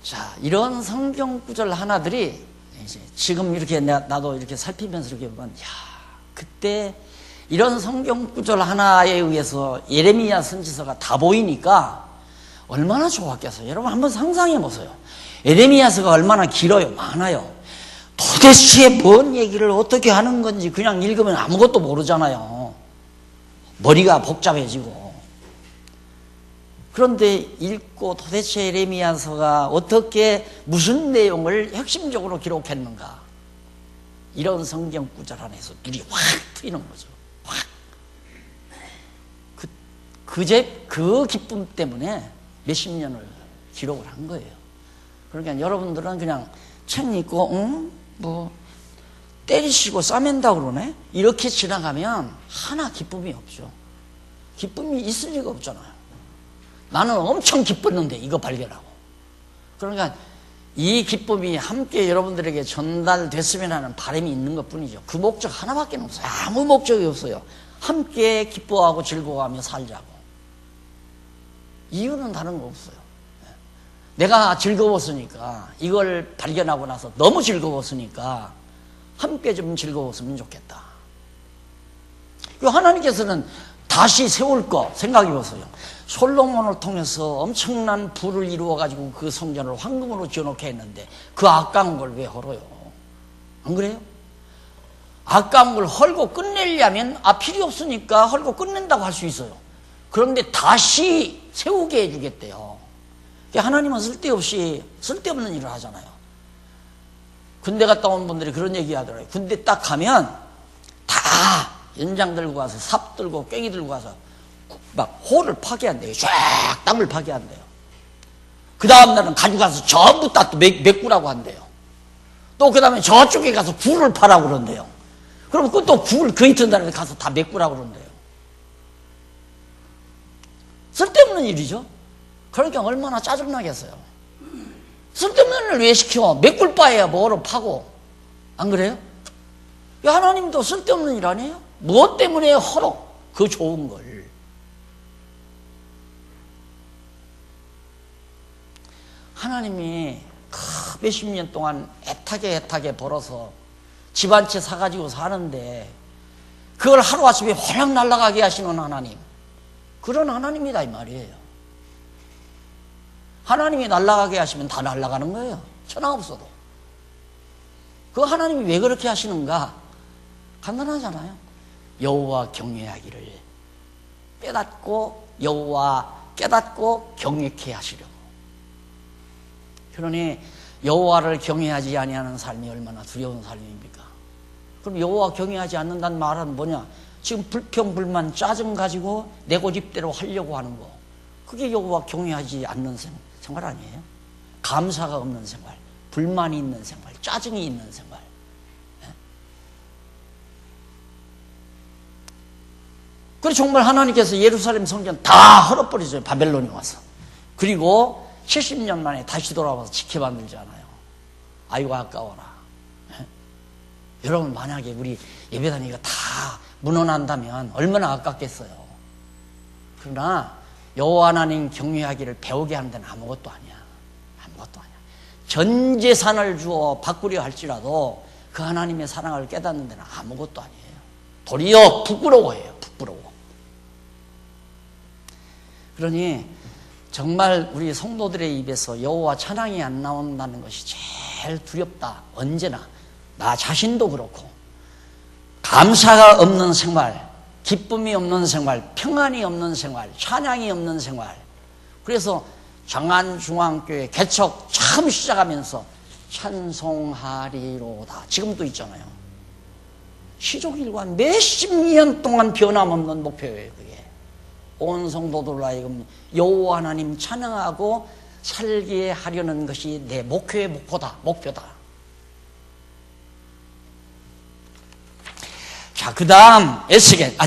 자, 이런 성경 구절 하나들이 이제 지금 이렇게 나도 이렇게 살피면서 이렇게 보면, 야, 그때 이런 성경 구절 하나에 의해서 예레미야 선지서가 다 보이니까 얼마나 좋았겠어요. 여러분 한번 상상해 보세요. 예레미야서가 얼마나 길어요. 많아요. 도대체 뭔 얘기를 어떻게 하는 건지 그냥 읽으면 아무것도 모르잖아요. 머리가 복잡해지고. 그런데 읽고 도대체 예레미야서가 어떻게 무슨 내용을 핵심적으로 기록했는가, 이런 성경 구절 안에서 눈이 확 트이는 거죠. 확. 그 기쁨 때문에 몇십 년을 기록을 한 거예요. 그러니까 여러분들은 그냥 책 읽고 때리시고 싸맨다 그러네? 이렇게 지나가면 하나 기쁨이 없죠. 기쁨이 있을 리가 없잖아요. 나는 엄청 기뻤는데 이거 발견하고. 그러니까 이 기쁨이 함께 여러분들에게 전달됐으면 하는 바람이 있는 것 뿐이죠. 그 목적 하나밖에 없어요. 아무 목적이 없어요. 함께 기뻐하고 즐거워하며 살자고. 이유는 다른 거 없어요. 내가 즐거웠으니까, 이걸 발견하고 나서 너무 즐거웠으니까 함께 좀 즐거웠으면 좋겠다. 하나님께서는 다시 세울 거 생각해 보세요. 솔로몬을 통해서 엄청난 부를 이루어가지고 그 성전을 황금으로 지어놓게 했는데 그 아까운 걸 왜 헐어요? 안 그래요? 아까운 걸 헐고 끝내려면 필요 없으니까 헐고 끝낸다고 할 수 있어요. 그런데 다시 세우게 해주겠대요. 하나님은 쓸데없는 일을 하잖아요. 군대 갔다 온 분들이 그런 얘기 하더라고요. 군대 딱 가면 다 연장 들고 가서 삽 들고 꽹이 들고 가서 막 홀을 파괴한대요. 쫙 땅을 파괴한대요. 그 다음날은 가져가서 전부 다 또 메꾸라고 한대요. 또 그 다음에 저쪽에 가서 굴을 파라고 그런대요. 그럼 또 굴 그 이튿날에 가서 다 메꾸라고 그런대요. 쓸데없는 일이죠. 그러니까 얼마나 짜증나겠어요. 쓸데없는 일을 왜 시켜? 메꿀 바에야 뭐로 파고. 안 그래요? 하나님도 쓸데없는 일 아니에요? 무엇 때문에 헐어? 그 좋은 걸. 하나님이 몇십 년 동안 애타게 벌어서 집 한 채 사가지고 사는데 그걸 하루아침에 홀랑 날아가게 하시는 하나님, 그런 하나님이다 이 말이에요. 하나님이 날아가게 하시면 다 날아가는 거예요. 천하 없어도. 그 하나님이 왜 그렇게 하시는가? 간단하잖아요. 여호와 경외하기를 깨닫고 경외케 하시려고. 그러니 여호와를 경외하지 아니하는 삶이 얼마나 두려운 삶입니까? 그럼 여호와 경외하지 않는다는 말은 뭐냐? 지금 불평, 불만, 짜증 가지고 내 고집대로 하려고 하는 거. 그게 여호와 경외하지 않는 생활 아니에요? 감사가 없는 생활, 불만이 있는 생활, 짜증이 있는 생활. 그리고 정말 하나님께서 예루살렘 성전 다 헐어버리죠. 바벨론이 와서. 그리고 70년 만에 다시 돌아와서 지켜만들잖아요. 아이고 아까워라. 여러분 만약에 우리 예배당이가 다 무너난다면 얼마나 아깝겠어요. 그러나 여호와 하나님 경외하기를 배우게 하는 데는 아무것도 아니야. 아무것도 아니야. 전 재산을 주어 바꾸려 할지라도 그 하나님의 사랑을 깨닫는 데는 아무것도 아니에요. 도리어 부끄러워해요. 부끄러워. 그러니 정말 우리 성도들의 입에서 여호와 찬양이 안 나온다는 것이 제일 두렵다. 언제나 나 자신도 그렇고 감사가 없는 생활, 기쁨이 없는 생활, 평안이 없는 생활, 찬양이 없는 생활. 그래서 장안중앙교회 개척 처음 시작하면서 찬송하리로다. 지금도 있잖아요. 시족일관 몇십 년 동안 변함없는 목표예요. 그게 온 성도들로 하여금 여호와 하나님 찬양하고 살게 하려는 것이 내 목표의 목표다. 자, 그 다음 에스겔.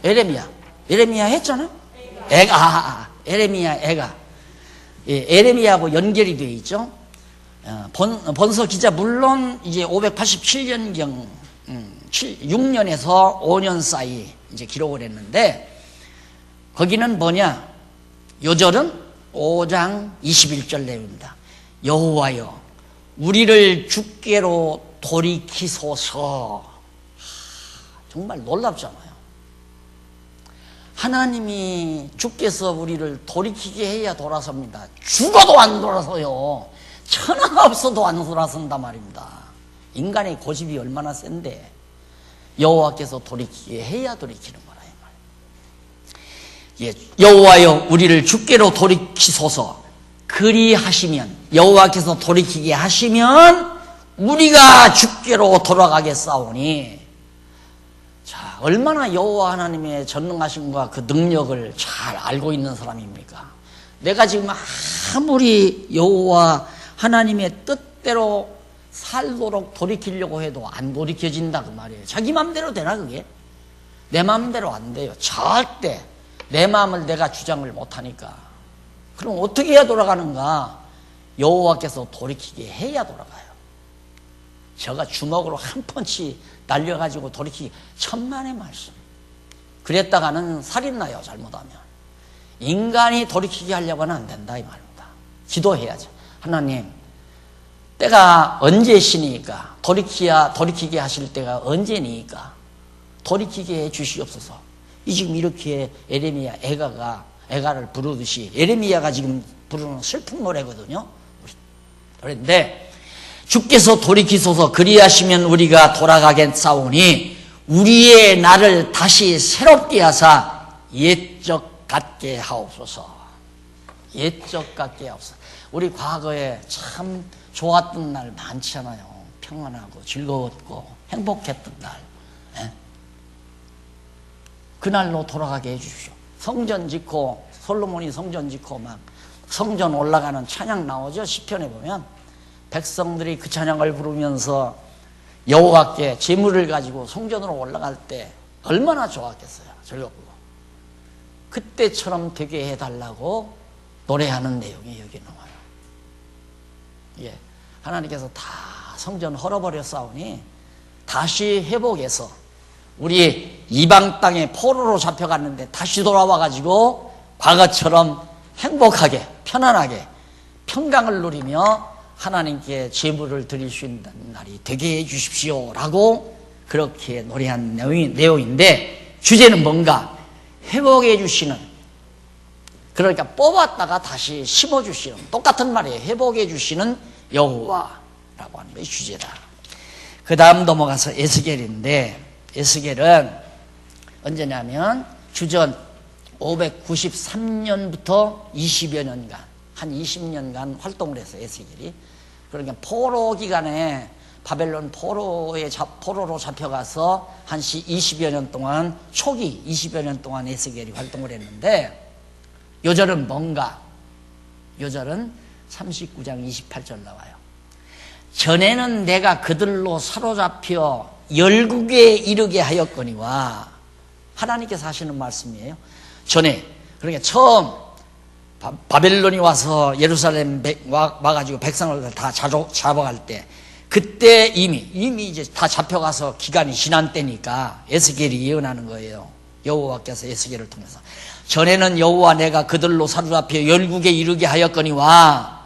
에레미야 했잖아? 에레미야하고 연결이 되어 있죠. 본서 기자 물론 이제 587년경 6년에서 5년 사이 이제 기록을 했는데 거기는 뭐냐? 요절은 5장 21절 내용입니다. 여호와여 우리를 주께로 돌이키소서. 정말 놀랍잖아요. 하나님이 주께서 우리를 돌이키게 해야 돌아섭니다. 죽어도 안 돌아서요. 천하가 없어도 안 돌아선단 말입니다. 인간의 고집이 얼마나 센데 여호와께서 돌이키게 해야 돌이키는 거라 이 말이에요. 여호와여 우리를 주께로 돌이키소서. 그리하시면 여호와께서 돌이키게 하시면 우리가 주께로 돌아가겠사오니. 자, 얼마나 여호와 하나님의 전능하심과 그 능력을 잘 알고 있는 사람입니까? 내가 지금 아무리 여호와 하나님의 뜻대로 살도록 돌이키려고 해도 안 돌이켜진다 그 말이에요. 자기 마음대로 되나 그게? 내 마음대로 안 돼요. 절대 내 마음을 내가 주장을 못하니까. 그럼 어떻게 해야 돌아가는가? 여호와께서 돌이키게 해야 돌아가요. 제가 주먹으로 한 펀치 날려가지고 돌이키기 천만의 말씀. 그랬다가는 살인나요. 잘못하면. 인간이 돌이키게 하려고는 안 된다 이 말입니다. 기도해야죠. 하나님 때가 언제시니까 돌이키게 하실 때가 언제니까 돌이키게 해 주시옵소서. 이 지금 이렇게 에레미야 애가를 부르듯이 에레미야가 지금 부르는 슬픈 노래거든요. 그런데 주께서 돌이키소서. 그리하시면 우리가 돌아가겠사오니 우리의 날을 다시 새롭게 하사 옛적 같게 하옵소서. 옛적 같게 하옵소서. 우리 과거에 참 좋았던 날 많잖아요. 평안하고 즐거웠고 행복했던 날. 그날로 돌아가게 해주십시오. 성전 짓고 솔로몬이 성전 짓고 막 성전 올라가는 찬양 나오죠. 시편에 보면 백성들이 그 찬양을 부르면서 여호와께 제물을 가지고 성전으로 올라갈 때 얼마나 좋았겠어요. 즐겁고. 그때처럼 되게 해달라고 노래하는 내용이 여기 나와요. 예, 하나님께서 다 성전 헐어버렸사오니 다시 회복해서 우리 이방 땅에 포로로 잡혀갔는데 다시 돌아와가지고 과거처럼 행복하게 편안하게 평강을 누리며 하나님께 제물을 드릴 수 있는 날이 되게 해주십시오 라고 그렇게 노래한 내용인데 주제는 뭔가? 회복해 주시는 그러니까 뽑았다가 다시 심어주시는, 똑같은 말이에요. 회복해주시는 여호와라고 하는 게 주제다. 그 다음 넘어가서 에스겔인데, 에스겔은 언제냐면 주전 593년부터 20여 년간, 한 20년간 활동을 했어요, 에스겔이. 그러니까 포로 기간에 바벨론 포로로 잡혀가서 한 20여 년 동안, 초기 20여 년 동안 에스겔이 활동을 했는데, 요절은 뭔가? 요절은 39장 28절 나와요. 전에는 내가 그들로 사로잡혀 열국에 이르게 하였거니와, 하나님께서 하시는 말씀이에요. 전에, 그러니까 처음 바벨론이 와서 예루살렘 와가지고 백성을 다 잡아갈 때, 그때 이미 이제 다 잡혀가서 기간이 지난 때니까 에스겔이 예언하는 거예요. 여호와께서 에스겔을 통해서. 전에는 여호와 내가 그들로 사로잡혀 열국에 이르게 하였거니와,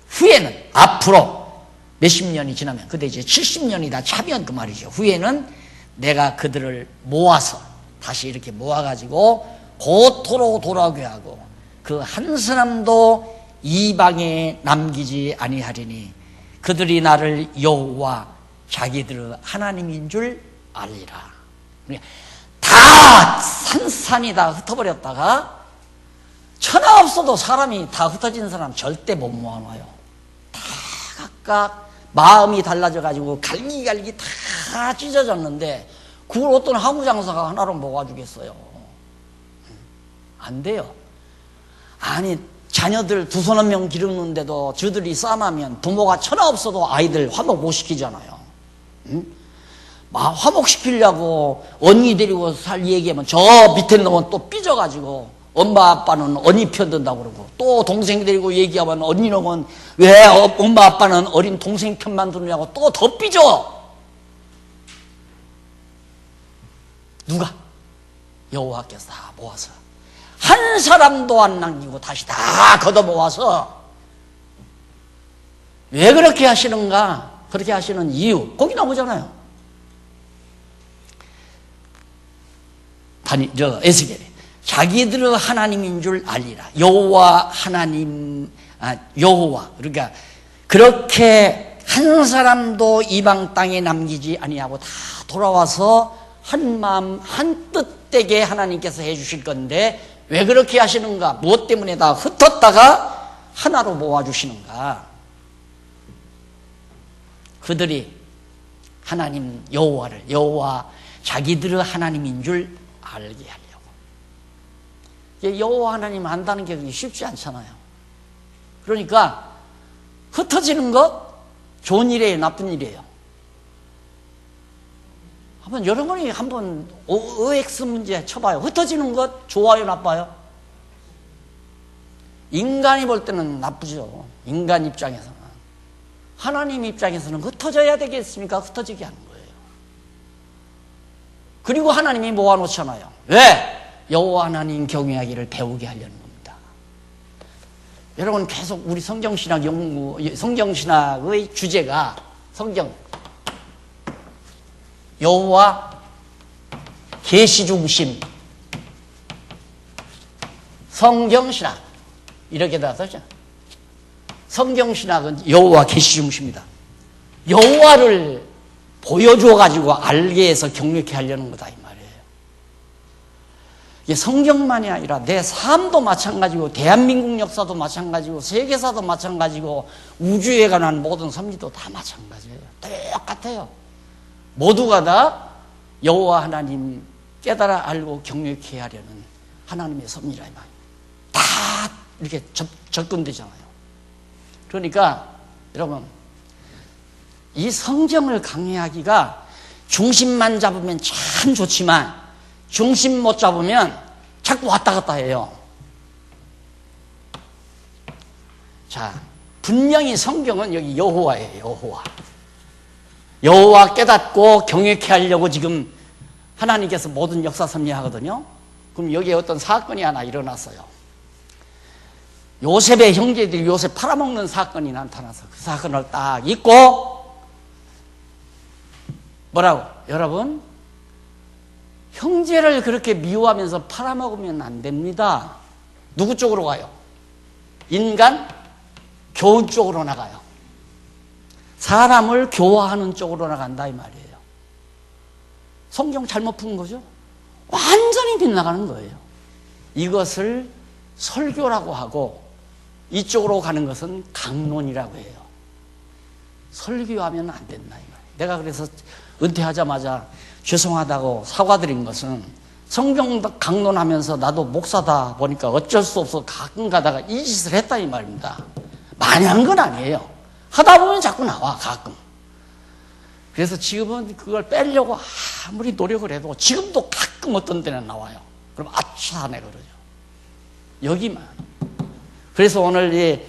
후에는, 앞으로 몇십 년이 지나면, 그때 이제 70년이 다 차면 그 말이죠. 후에는 내가 그들을 모아서 다시 이렇게 모아가지고 고토로 돌아오게 하고 그 한 사람도 이방에 남기지 아니하리니 그들이 나를 여호와 자기들의 하나님인 줄 알리라. 다 산산이 다 흩어버렸다가, 천하 없어도 사람이 다 흩어진 사람 절대 못 모아놔요. 다 각각 마음이 달라져가지고 갈기갈기 다 찢어졌는데 그걸 어떤 하무장사가 하나로 모아주겠어요? 안 돼요. 아니, 자녀들 2-3명 기르는데도 저들이 싸움하면 부모가 천하 없어도 아이들 화목 못 시키잖아요. 응? 화목시키려고 언니 데리고 살 얘기하면 저 밑에 놈은 또 삐져가지고 엄마 아빠는 언니 편 든다고 그러고, 또 동생 데리고 얘기하면 언니 놈은 왜 엄마 아빠는 어린 동생 편만 드느냐고 또 더 삐져. 누가? 여호와께서 다 모아서 한 사람도 안 남기고 다시 다 걷어 모아서, 왜 그렇게 하시는가? 그렇게 하시는 이유 거기 나오잖아요. 에스겔이 자기들의 하나님인 줄 알리라. 여호와 하나님, 여호와, 그러니까 그렇게 한 사람도 이방 땅에 남기지 아니하고 다 돌아와서 한 마음 한 뜻되게 하나님께서 해주실 건데, 왜 그렇게 하시는가? 무엇 때문에 다 흩었다가 하나로 모아주시는가? 그들이 하나님 여호와 자기들의 하나님인 줄 알게 하려고. 여호와 하나님 안다는 게 쉽지 않잖아요. 그러니까 흩어지는 것 좋은 일이에요, 나쁜 일이에요? 한번 여러분이 한번 OX 문제 쳐봐요. 흩어지는 것 좋아요, 나빠요? 인간이 볼 때는 나쁘죠. 인간 입장에서는. 하나님 입장에서는 흩어져야 되겠습니까? 흩어지게 하는 거예요. 그리고 하나님이 모아놓잖아요. 왜? 여호와 하나님 경외하기를 배우게 하려는 겁니다. 여러분, 계속 우리 성경신학 성경신학의 주제가 여호와 계시중심 성경신학 이렇게 다 썼죠. 성경신학은 여호와 계시중심이다. 여호와를 보여줘가지고 알게 해서 경력케 하려는 거다, 이 말이에요. 이게 성경만이 아니라 내 삶도 마찬가지고, 대한민국 역사도 마찬가지고, 세계사도 마찬가지고, 우주에 관한 모든 섭리도 다 마찬가지예요. 똑같아요. 모두가 다 여호와 하나님 깨달아 알고 경외케 하려는 하나님의 섭리라, 이 말이에요. 다 이렇게 접근되잖아요. 그러니까 여러분, 이 성경을 강의하기가 중심만 잡으면 참 좋지만 중심 못 잡으면 자꾸 왔다 갔다 해요. 자, 분명히 성경은 여기 여호와예요. 여호와 깨닫고 경외케 하려고 지금 하나님께서 모든 역사 섭리하거든요. 그럼 여기에 어떤 사건이 하나 일어났어요. 요셉의 형제들이 요셉 팔아먹는 사건이 나타나서 그 사건을 딱 잊고, 뭐라고? 여러분, 형제를 그렇게 미워하면서 팔아먹으면 안 됩니다. 누구 쪽으로 가요? 인간 교훈 쪽으로 나가요. 사람을 교화하는 쪽으로 나간다 이 말이에요. 성경 잘못 푼 거죠? 완전히 빗나가는 거예요. 이것을 설교라고 하고 이쪽으로 가는 것은 강론이라고 해요. 설교하면 안 된다 이 말이에요. 내가 그래서 은퇴하자마자 죄송하다고 사과드린 것은 성경 강론하면서 나도 목사다 보니까 어쩔 수 없어 가끔 가다가 이 짓을 했다 이 말입니다. 많이 한 건 아니에요. 하다 보면 자꾸 나와 가끔. 그래서 지금은 그걸 빼려고 아무리 노력을 해도 지금도 가끔 어떤 때는 나와요. 그럼 아차 하네 그러죠. 여기만. 그래서 오늘 이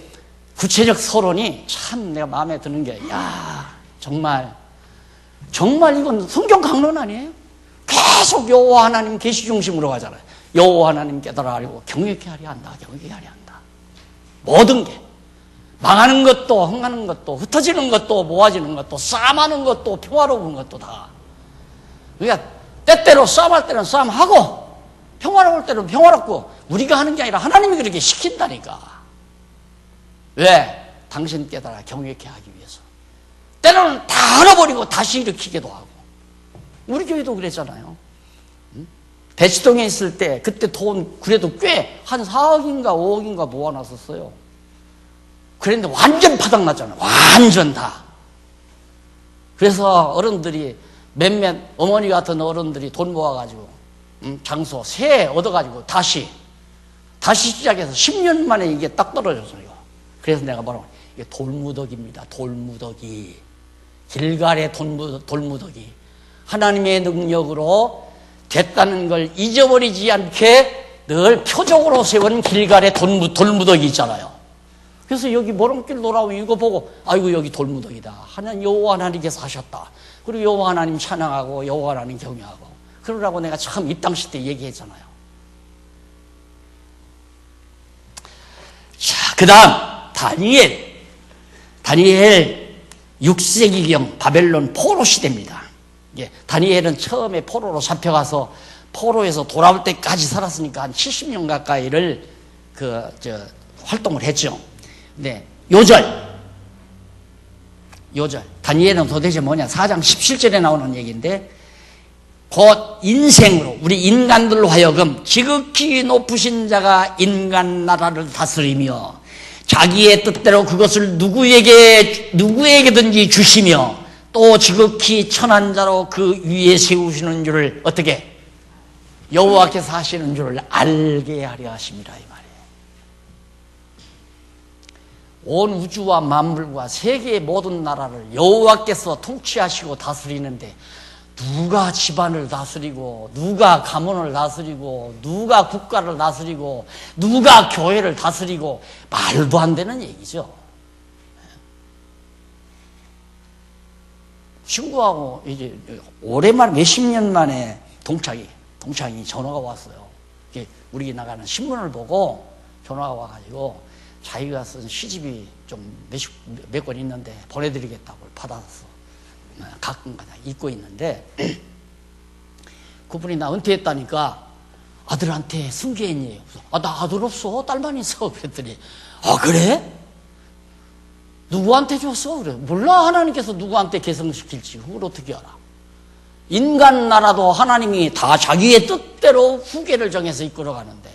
구체적 서론이 참 내가 마음에 드는 게, 야 정말 이건 성경 강론 아니에요? 계속 여호와 하나님 계시 중심으로 가잖아요. 여호와 하나님 깨달아 알고 경외케 하려 한다. 경외케 하려 한다. 모든 게 망하는 것도 흥하는 것도 흩어지는 것도 모아지는 것도 싸움하는 것도 평화로운 것도 다. 그러니까 때때로 싸움할 때는 싸움하고 평화로울 때는 평화롭고 우리가 하는 게 아니라 하나님이 그렇게 시킨다니까. 왜? 당신 깨달아 경외케 하기 위해서. 때로는 다 잃어버리고 다시 일으키기도 하고. 우리 교회도 그랬잖아요. 대치동에 있을 때 그때 돈 그래도 꽤 한 4억인가 5억인가 모아놨었어요. 그랬는데 완전 바닥났잖아요. 완전 다. 그래서 어른들이 몇몇 어머니 같은 어른들이 돈 모아가지고 장소 새 얻어가지고 다시 시작해서 10년 만에 이게 딱 떨어졌어요. 그래서 내가 뭐라고 이게 돌무더기입니다. 돌무더기. 길갈의 돌무더기. 하나님의 능력으로 됐다는 걸 잊어버리지 않게 늘 표적으로 세운 길갈의 돌무더기 있잖아요. 그래서 여기 모름길 돌아오면 이거 보고 아이고 여기 돌무더기다. 하나님 여호와 하나님께서 하셨다. 그리고 여호와 하나님 찬양하고 여호와 하나님 경외하고 그러라고 내가 처음 입당시 때 얘기했잖아요. 자, 그 다음 다니엘 6세기경 바벨론 포로 시대입니다. 다니엘은 처음에 포로로 잡혀가서 포로에서 돌아올 때까지 살았으니까 한 70년 가까이를 활동을 했죠. 네, 요절. 다니엘은 도대체 뭐냐? 4장 17절에 나오는 얘기인데, 곧 인생으로, 우리 인간들로 하여금 지극히 높으신 자가 인간 나라를 다스리며, 자기의 뜻대로 그것을 누구에게든지 주시며, 또 지극히 천한 자로 그 위에 세우시는 줄을 어떻게? 여호와께서 하시는 줄을 알게 하려 하심이라 이 말이에요. 온 우주와 만물과 세계의 모든 나라를 여호와께서 통치하시고 다스리는데 누가 집안을 다스리고 누가 가문을 다스리고 누가 국가를 다스리고 누가 교회를 다스리고 말도 안 되는 얘기죠. 친구하고 이제 오랜만에 몇십 년 만에 동창이 전화가 왔어요. 우리 나가는 신문을 보고 전화가 와가지고 자기가 쓴 시집이 좀 몇 권 있는데 보내드리겠다고 받아서 가끔가다 읽고 있는데 그분이 나 은퇴했다니까 아들한테 승계했니? 나 아들 없어. 딸만 있어. 그랬더니 그래? 누구한테 줬어? 그래. 몰라. 하나님께서 누구한테 계승시킬지 그걸 어떻게 알아? 인간 나라도 하나님이 다 자기의 뜻대로 후계를 정해서 이끌어가는데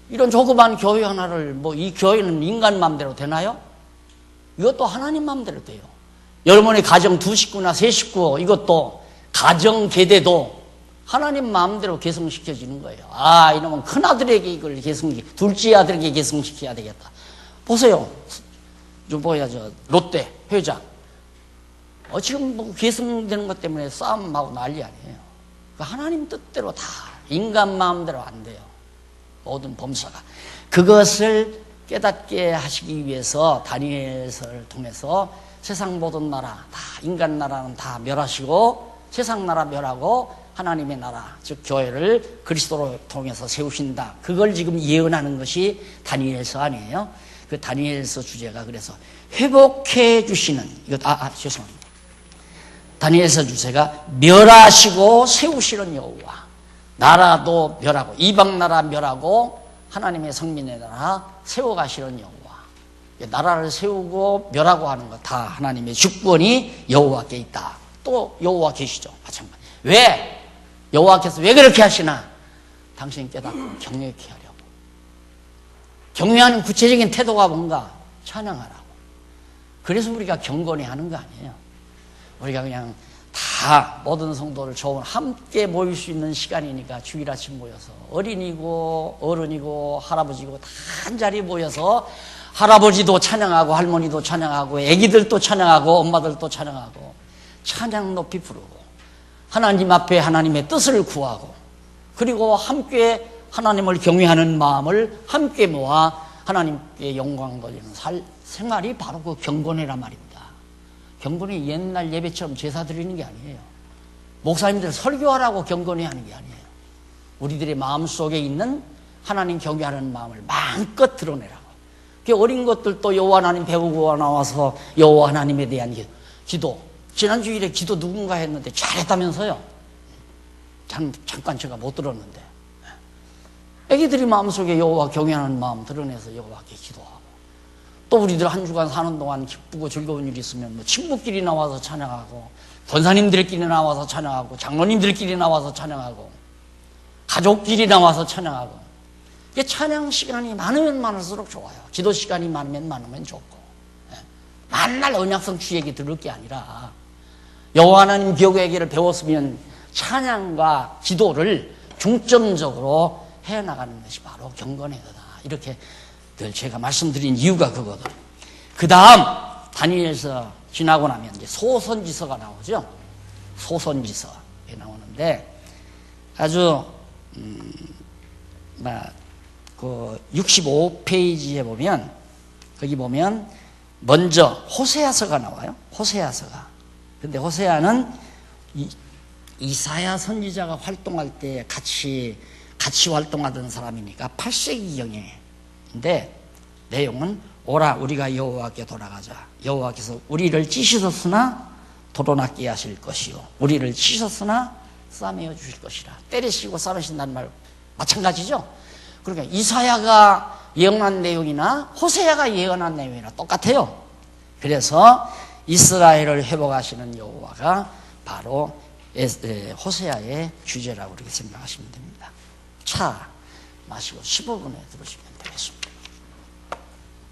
이런 조그만 교회 하나를 이 교회는 인간 마음대로 되나요? 이것도 하나님 마음대로 돼요. 여러분의 가정 2식구나 3식구 이것도 가정 계대도 하나님 마음대로 계승시켜지는 거예요. 이놈은 큰아들에게 이걸 둘째 아들에게 계승시켜야 되겠다. 보세요. 롯데 회장. 지금 계승되는 것 때문에 싸움하고 난리 아니에요. 하나님 뜻대로 다 인간 마음대로 안 돼요. 모든 범사가. 그것을 깨닫게 하시기 위해서 다니엘서를 통해서 세상 모든 나라, 다 인간 나라는 다 멸하시고 세상 나라 멸하고 하나님의 나라, 즉 교회를 그리스도로 통해서 세우신다. 그걸 지금 예언하는 것이 다니엘서 아니에요. 그 다니엘서 주제가 그래서 회복해 주시는 죄송합니다. 다니엘서 주제가 멸하시고 세우시는 여호와. 나라도 멸하고 이방 나라 멸하고 하나님의 성민의 나라 세워가시는 여호와. 나라를 세우고 멸하고 하는 것 다 하나님의 주권이 여호와께 있다. 또 여호와 계시죠. 마찬가지. 왜? 여호와께서 왜 그렇게 하시나? 당신 깨닫고 경외케 하려고. 경외하는 구체적인 태도가 뭔가? 찬양하라고. 그래서 우리가 경건히 하는 거 아니에요. 우리가 그냥 다 모든 성도를 좋은 함께 모일 수 있는 시간이니까 주일 아침 모여서 어린이고 어른이고 할아버지고 다 한자리 모여서 할아버지도 찬양하고 할머니도 찬양하고 애기들도 찬양하고 엄마들도 찬양하고 찬양 높이 부르고 하나님 앞에 하나님의 뜻을 구하고 그리고 함께 하나님을 경외하는 마음을 함께 모아 하나님께 영광 돌리는 생활이 바로 그 경건이란 말입니다. 경건이 옛날 예배처럼 제사 드리는 게 아니에요. 목사님들 설교하라고 경건히 하는 게 아니에요. 우리들의 마음속에 있는 하나님 경외하는 마음을 마음껏 드러내라고. 어린 것들도 여호와 하나님 배우고 나와서 여호와 하나님에 대한 기도. 지난 주일에 기도 누군가 했는데 잘했다면서요. 잠깐 제가 못 들었는데. 애기들이 마음속에 여호와 경외하는 마음 드러내서 여호와께 기도하고 또 우리들 한 주간 사는 동안 기쁘고 즐거운 일이 있으면 뭐 친구끼리 나와서 찬양하고 권사님들끼리 나와서 찬양하고 장로님들끼리 나와서 찬양하고 가족끼리 나와서 찬양하고 이게 찬양 시간이 많으면 많을수록 좋아요. 기도 시간이 많으면 많으면 좋고 만날 언약성 주 얘기 들을 게 아니라 여호와 하나님 기억의 얘기를 배웠으면 찬양과 기도를 중점적으로 해나가는 것이 바로 경건의 거다. 이렇게 늘 제가 말씀드린 이유가 그거든. 그 다음 다니엘서 지나고 나면 이제 소선지서가 나오죠. 소선지서에 나오는데 아주 그 65페이지에 보면 거기 보면 먼저 호세아서가 나와요. 호세아서가. 근데 호세아는 이사야 선지자가 활동할 때 같이 활동하던 사람이니까 8세기경인데 내용은 오라 우리가 여호와께 돌아가자. 여호와께서 우리를 찢으셨으나 도로낫게 하실 것이요 우리를 찢으셨으나 싸매어 주실 것이라. 때리시고 싸매신다는 말 마찬가지죠. 그러니까 이사야가 예언한 내용이나 호세아가 예언한 내용이나 똑같아요. 그래서 이스라엘을 회복하시는 여호와가 바로 호세아의 주제라고 그렇게 생각하시면 됩니다. 차 마시고 15분에 들으시면 되겠습니다.